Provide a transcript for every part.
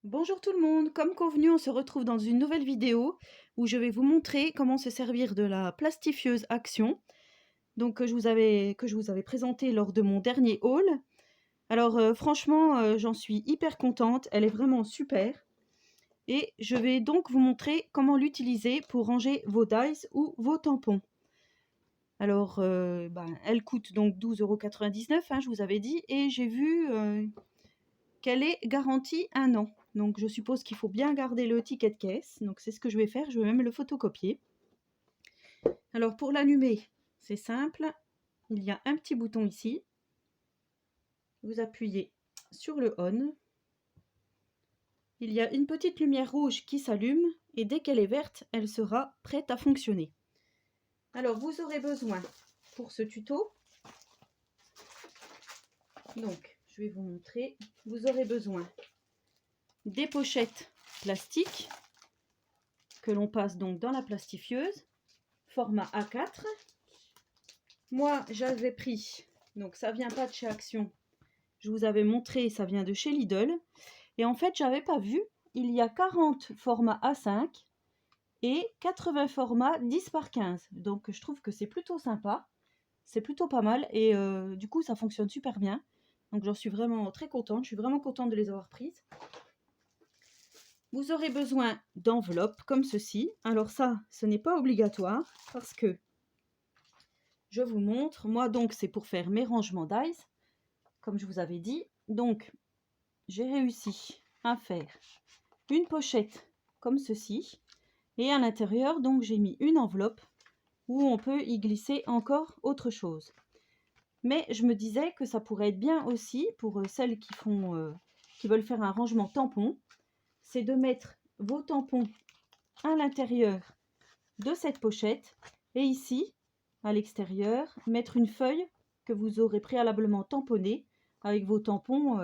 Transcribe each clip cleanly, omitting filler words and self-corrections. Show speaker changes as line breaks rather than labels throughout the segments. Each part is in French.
Bonjour tout le monde, comme convenu, on se retrouve dans une nouvelle vidéo où je vais vous montrer comment se servir de la plastifieuse Action, donc que je vous avais présenté lors de mon dernier haul. Alors franchement, j'en suis hyper contente, elle est vraiment super. Et je vais donc vous montrer comment l'utiliser pour ranger vos dies ou vos tampons. Alors, elle coûte donc 12,99 €, hein, je vous avais dit, et j'ai vu qu'elle est garantie 1 an. Donc je suppose qu'il faut bien garder le ticket de caisse. Donc c'est ce que je vais faire, je vais même le photocopier. Alors pour l'allumer, c'est simple. Il y a un petit bouton ici. Vous appuyez sur le on. Il y a une petite lumière rouge qui s'allume et dès qu'elle est verte, elle sera prête à fonctionner. Alors vous aurez besoin pour ce tuto, donc je vais vous montrer, vous aurez besoin des pochettes plastiques que l'on passe donc dans la plastifieuse, format A4. Moi j'avais pris, donc ça vient pas de chez Action, je vous avais montré, ça vient de chez Lidl, et en fait j'avais pas vu, il y a 40 formats A5 et 80 formats 10 par 15, donc je trouve que c'est plutôt sympa, c'est plutôt pas mal, et du coup ça fonctionne super bien, donc j'en suis vraiment très contente, je suis vraiment contente de les avoir prises. Vous aurez besoin d'enveloppes comme ceci. Alors ça, ce n'est pas obligatoire parce que je vous montre. Moi donc c'est pour faire mes rangements dies, comme je vous avais dit. Donc j'ai réussi à faire une pochette comme ceci. Et à l'intérieur, donc j'ai mis une enveloppe où on peut y glisser encore autre chose. Mais je me disais que ça pourrait être bien aussi pour celles qui veulent faire un rangement tampon. C'est de mettre vos tampons à l'intérieur de cette pochette et ici à l'extérieur mettre une feuille que vous aurez préalablement tamponnée avec vos tampons,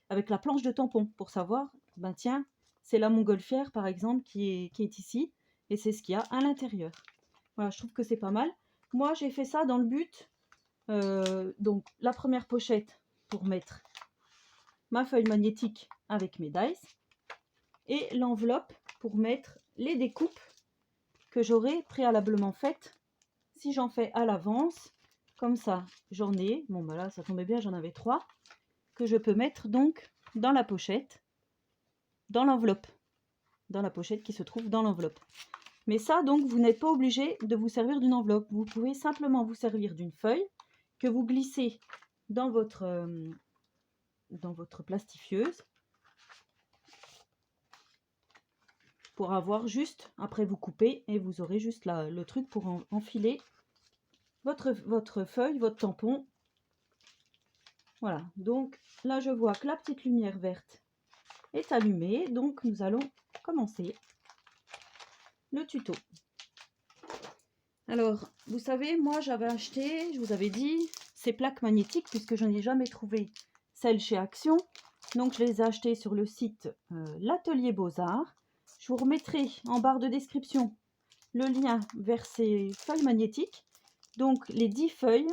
avec la planche de tampons pour savoir, ben tiens, c'est la montgolfière par exemple qui est ici et c'est ce qu'il y a à l'intérieur. Voilà, je trouve que c'est pas mal. Moi j'ai fait ça dans le but, donc la première pochette pour mettre ma feuille magnétique avec mes dies et l'enveloppe pour mettre les découpes que j'aurai préalablement faites si j'en fais à l'avance. Comme ça j'en ai, bon bah là ça tombait bien, j'en avais 3 que je peux mettre donc dans la pochette, dans l'enveloppe, dans la pochette qui se trouve dans l'enveloppe. Mais ça donc vous n'êtes pas obligé de vous servir d'une enveloppe, vous pouvez simplement vous servir d'une feuille que vous glissez dans votre plastifieuse pour avoir juste, après vous coupez et vous aurez juste là le truc pour enfiler votre feuille, votre tampon. Voilà, donc là je vois que la petite lumière verte est allumée, donc nous allons commencer le tuto. Alors, vous savez, moi j'avais acheté, je vous avais dit, ces plaques magnétiques puisque je n'ai jamais trouvé celles chez Action. Donc je les ai achetées sur le site l'Atelier Beaux-Arts. Je vous remettrai en barre de description le lien vers ces feuilles magnétiques. Donc les 10 feuilles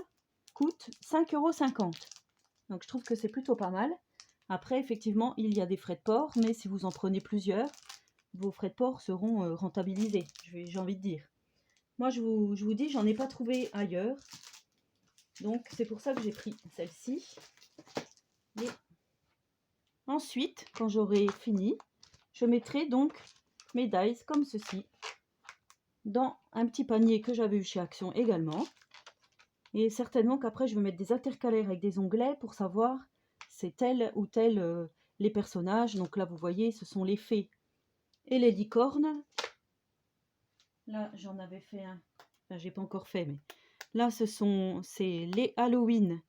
coûtent 5,50 €. Donc je trouve que c'est plutôt pas mal. Après, effectivement, il y a des frais de port, mais si vous en prenez plusieurs, vos frais de port seront rentabilisés, j'ai envie de dire. Moi, je vous dis, j'en ai pas trouvé ailleurs. Donc c'est pour ça que j'ai pris celle-ci. Et ensuite, quand j'aurai fini, je mettrai donc mes dies comme ceci dans un petit panier que j'avais eu chez Action également. Et certainement qu'après, je vais mettre des intercalaires avec des onglets pour savoir c'est tel ou tel les personnages. Donc là, vous voyez, ce sont les fées et les licornes. Là, j'en avais fait un. Enfin, j'ai pas encore fait, mais là, c'est les Halloween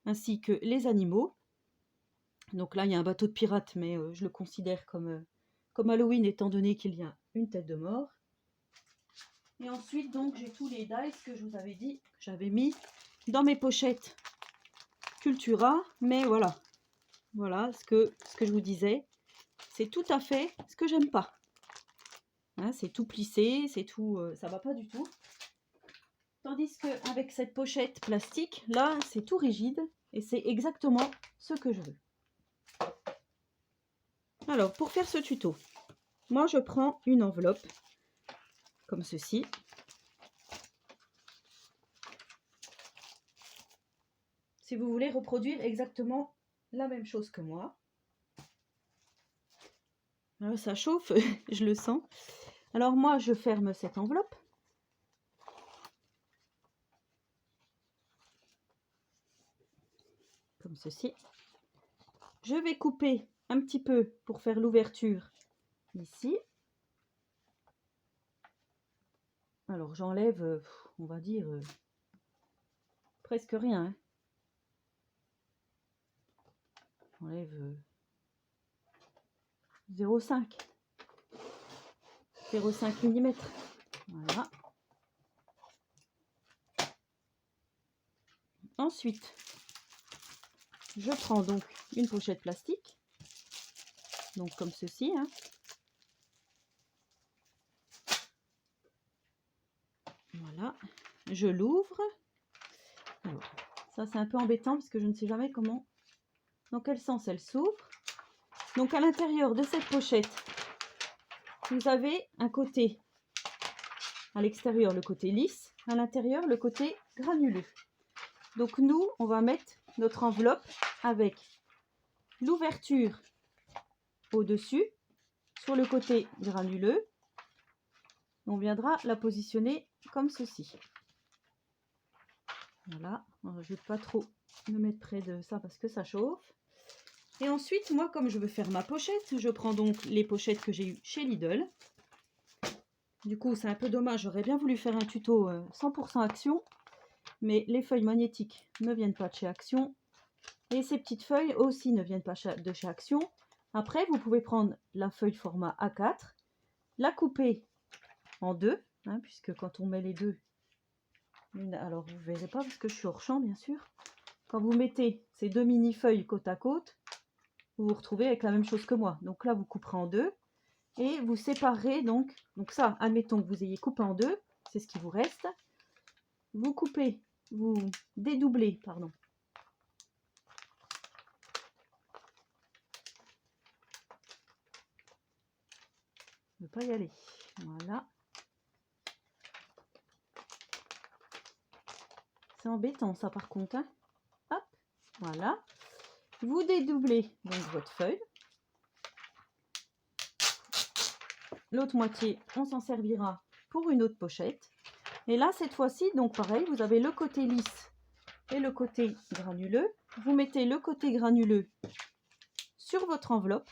ainsi que les animaux. Donc là, il y a un bateau de pirates, mais je le considère comme Halloween, étant donné qu'il y a une tête de mort. Et ensuite, donc, j'ai tous les dies que je vous avais dit que j'avais mis dans mes pochettes Cultura. Mais voilà, voilà ce que je vous disais. C'est tout à fait ce que j'aime pas. Hein, c'est tout plissé, c'est tout, ça va pas du tout. Tandis qu'avec cette pochette plastique, là, c'est tout rigide et c'est exactement ce que je veux. Alors, pour faire ce tuto, moi je prends une enveloppe comme ceci. Si vous voulez reproduire exactement la même chose que moi. Alors, ça chauffe, je le sens. Alors moi, je ferme cette enveloppe. Comme ceci. Je vais couper un petit peu pour faire l'ouverture ici. Alors j'enlève, on va dire, presque rien. Hein. J'enlève 0,5 mm. Voilà. Ensuite, je prends donc une pochette plastique. Donc comme ceci. Hein. Voilà. Je l'ouvre. Alors, ça c'est un peu embêtant parce que je ne sais jamais comment, dans quel sens elle s'ouvre. Donc à l'intérieur de cette pochette, vous avez un côté à l'extérieur, le côté lisse, à l'intérieur, le côté granuleux. Donc nous, on va mettre notre enveloppe avec l'ouverture au-dessus, sur le côté granuleux. On viendra la positionner comme ceci. Voilà, je ne vais pas trop me mettre près de ça parce que ça chauffe. Et ensuite, moi, comme je veux faire ma pochette, je prends donc les pochettes que j'ai eues chez Lidl. Du coup, c'est un peu dommage, j'aurais bien voulu faire un tuto 100% Action, mais les feuilles magnétiques ne viennent pas de chez Action. Et ces petites feuilles aussi ne viennent pas de chez Action. Après, vous pouvez prendre la feuille format A4, la couper en deux, hein, puisque quand on met les deux, alors vous ne verrez pas parce que je suis hors champ, bien sûr. Quand vous mettez ces deux mini-feuilles côte à côte, vous vous retrouvez avec la même chose que moi. Donc là, vous couperez en deux et vous séparez donc ça, admettons que vous ayez coupé en deux, c'est ce qui vous reste. Vous coupez, vous dédoublez, pardon. Ne pas y aller. Voilà. C'est embêtant ça par contre. Hein. Hop, voilà. Vous dédoublez donc votre feuille. L'autre moitié, on s'en servira pour une autre pochette. Et là, cette fois-ci, donc pareil, vous avez le côté lisse et le côté granuleux. Vous mettez le côté granuleux sur votre enveloppe.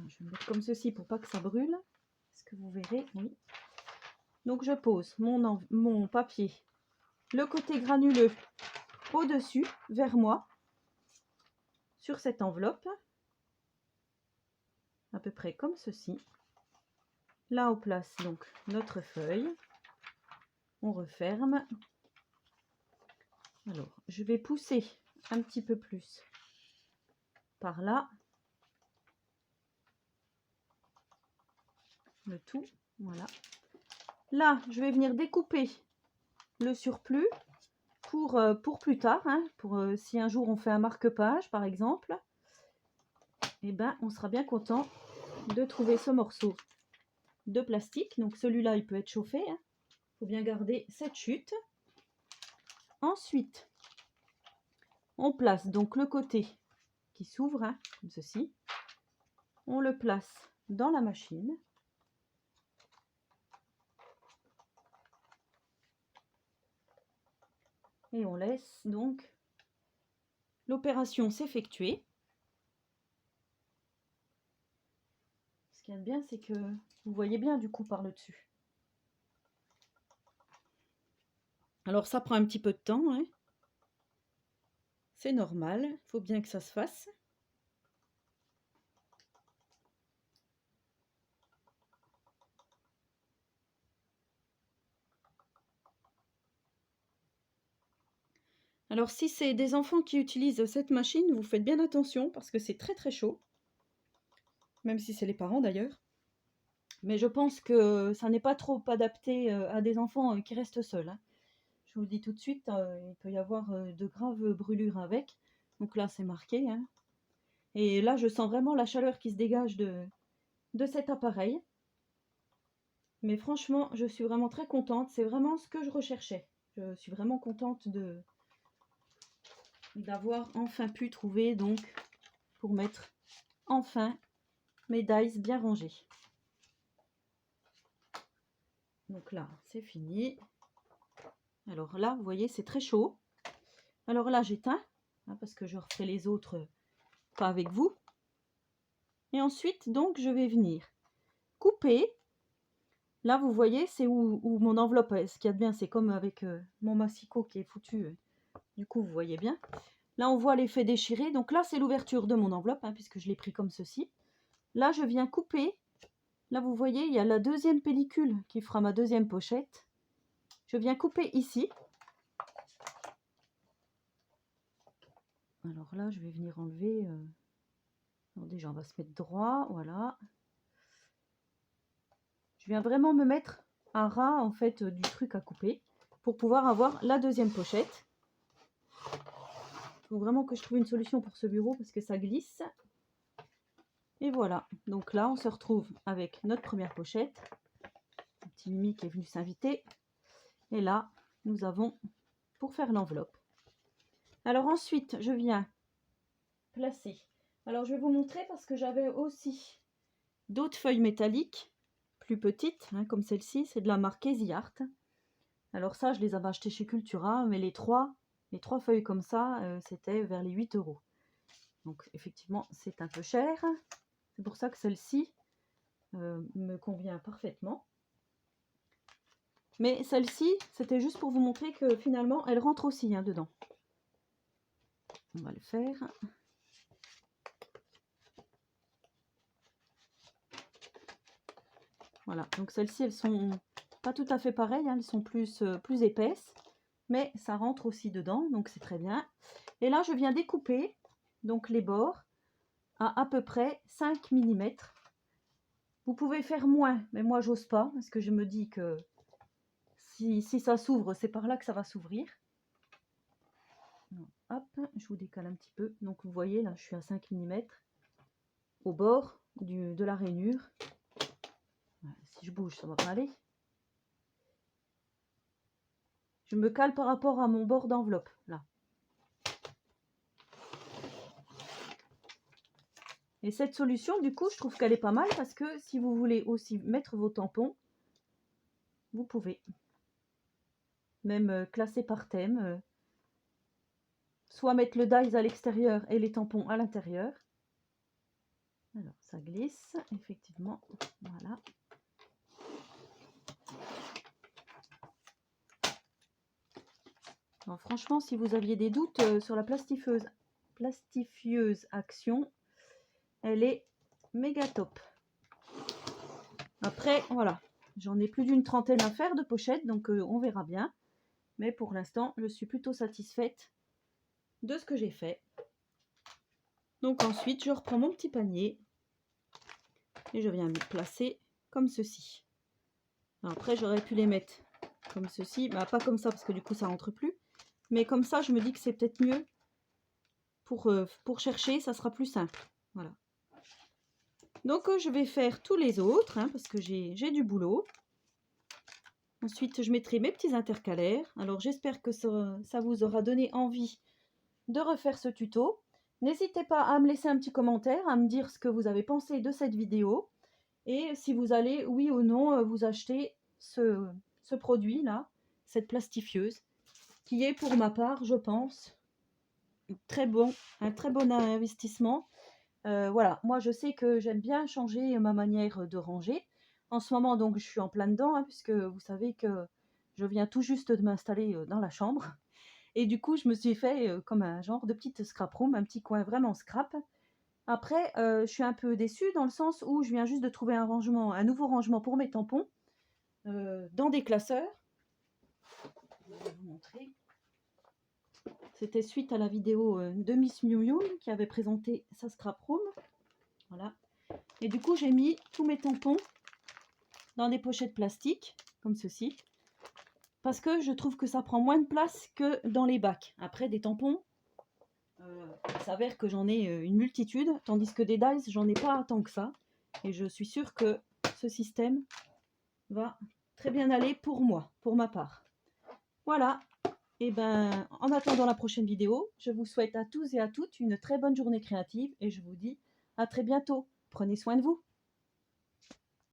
Je vais mettre comme ceci pour pas que ça brûle. Est-ce que vous verrez? Oui. Donc je pose mon papier, le côté granuleux au-dessus, vers moi, sur cette enveloppe, à peu près comme ceci. Là, on place donc notre feuille. On referme. Alors, je vais pousser un petit peu plus par là. Le tout, voilà. Là, je vais venir découper le surplus pour plus tard, hein, pour si un jour on fait un marque-page, par exemple. Eh ben, on sera bien content de trouver ce morceau de plastique. Donc celui-là, il peut être chauffé. Il faut bien garder cette chute. Ensuite, on place donc le côté qui s'ouvre, hein, comme ceci. On le place dans la machine. Et on laisse donc l'opération s'effectuer. Ce qui est bien, c'est que vous voyez bien du coup par le dessus. Alors ça prend un petit peu de temps, hein. C'est normal, il faut bien que ça se fasse. Alors si c'est des enfants qui utilisent cette machine, vous faites bien attention parce que c'est très très chaud. Même si c'est les parents d'ailleurs. Mais je pense que ça n'est pas trop adapté à des enfants qui restent seuls. Hein. Je vous le dis tout de suite, il peut y avoir de graves brûlures avec. Donc là, c'est marqué, hein. Et là, je sens vraiment la chaleur qui se dégage de cet appareil. Mais franchement, je suis vraiment très contente. C'est vraiment ce que je recherchais. Je suis vraiment contente d'avoir enfin pu trouver, donc, pour mettre enfin mes dies bien rangés. Donc là, c'est fini. Alors là, vous voyez, c'est très chaud. Alors là, j'éteins, hein, parce que je referai les autres pas avec vous. Et ensuite, donc, je vais venir couper. Là, vous voyez, c'est où mon enveloppe, ce qu'il y a de bien, c'est comme avec mon massicot qui est foutu. Du coup, vous voyez bien. Là, on voit l'effet déchiré. Donc là, c'est l'ouverture de mon enveloppe, hein, puisque je l'ai pris comme ceci. Là, je viens couper. Là, vous voyez, il y a la deuxième pellicule qui fera ma deuxième pochette. Je viens couper ici. Alors là, je vais venir enlever... Alors déjà, on va se mettre droit, voilà. Je viens vraiment me mettre à ras, en fait, du truc à couper pour pouvoir avoir la deuxième pochette. Il faut vraiment que je trouve une solution pour ce bureau parce que ça glisse. Et voilà. Donc là, on se retrouve avec notre première pochette. Un petit Mimi qui est venu s'inviter. Et là, nous avons pour faire l'enveloppe. Alors ensuite, je viens placer. Alors je vais vous montrer parce que j'avais aussi d'autres feuilles métalliques plus petites, hein, comme celle-ci. C'est de la marque Easy Art. Alors ça, je les avais achetées chez Cultura, mais les trois feuilles comme ça, c'était vers les 8 €. Donc effectivement, c'est un peu cher. C'est pour ça que celle-ci me convient parfaitement. Mais celle-ci, c'était juste pour vous montrer que finalement, elle rentre aussi, hein, dedans. On va le faire. Voilà, donc celles-ci, elles sont pas tout à fait pareilles, hein, elles sont plus épaisses, mais ça rentre aussi dedans, donc c'est très bien. Et là, je viens découper donc les bords à peu près 5 mm. Vous pouvez faire moins, mais moi, j'ose pas, parce que je me dis que si ça s'ouvre, c'est par là que ça va s'ouvrir. Hop, je vous décale un petit peu. Donc, vous voyez, là, je suis à 5 mm au bord de la rainure. Si je bouge, ça va pas aller. Je me cale par rapport à mon bord d'enveloppe, là. Et cette solution, du coup, je trouve qu'elle est pas mal parce que si vous voulez aussi mettre vos tampons, vous pouvez. Même classer par thème. Soit mettre le dies à l'extérieur et les tampons à l'intérieur. Alors, ça glisse, effectivement. Voilà. Alors, franchement, si vous aviez des doutes sur la plastifieuse Action, elle est méga top. Après, voilà, j'en ai plus d'une trentaine à faire de pochettes, donc on verra bien. Mais pour l'instant, je suis plutôt satisfaite de ce que j'ai fait. Donc ensuite, je reprends mon petit panier et je viens me placer comme ceci. Alors après, j'aurais pu les mettre comme ceci, bah, pas comme ça parce que du coup, ça rentre plus. Mais comme ça, je me dis que c'est peut-être mieux pour chercher, ça sera plus simple. Voilà. Donc, je vais faire tous les autres, hein, parce que j'ai du boulot. Ensuite, je mettrai mes petits intercalaires. Alors, j'espère que ça vous aura donné envie de refaire ce tuto. N'hésitez pas à me laisser un petit commentaire, à me dire ce que vous avez pensé de cette vidéo. Et si vous allez, oui ou non, vous acheter ce produit-là, cette plastifieuse, qui est pour ma part, je pense, un très bon investissement. Voilà, moi je sais que j'aime bien changer ma manière de ranger. En ce moment, donc, je suis en plein dedans, hein, puisque vous savez que je viens tout juste de m'installer dans la chambre. Et du coup, je me suis fait comme un genre de petite scrap room, un petit coin vraiment scrap. Après, je suis un peu déçue dans le sens où je viens juste de trouver un nouveau rangement pour mes tampons dans des classeurs. Je vais vous montrer. C'était suite à la vidéo de Miss Miu Miu qui avait présenté sa scrap room. Voilà. Et du coup, j'ai mis tous mes tampons dans des pochettes plastiques, comme ceci. Parce que je trouve que ça prend moins de place que dans les bacs. Après, des tampons, s'avère que j'en ai une multitude, tandis que des dies, j'en ai pas tant que ça. Et je suis sûre que ce système va très bien aller pour moi, pour ma part. Voilà. Et ben, en attendant la prochaine vidéo, je vous souhaite à tous et à toutes une très bonne journée créative et je vous dis à très bientôt. Prenez soin de vous.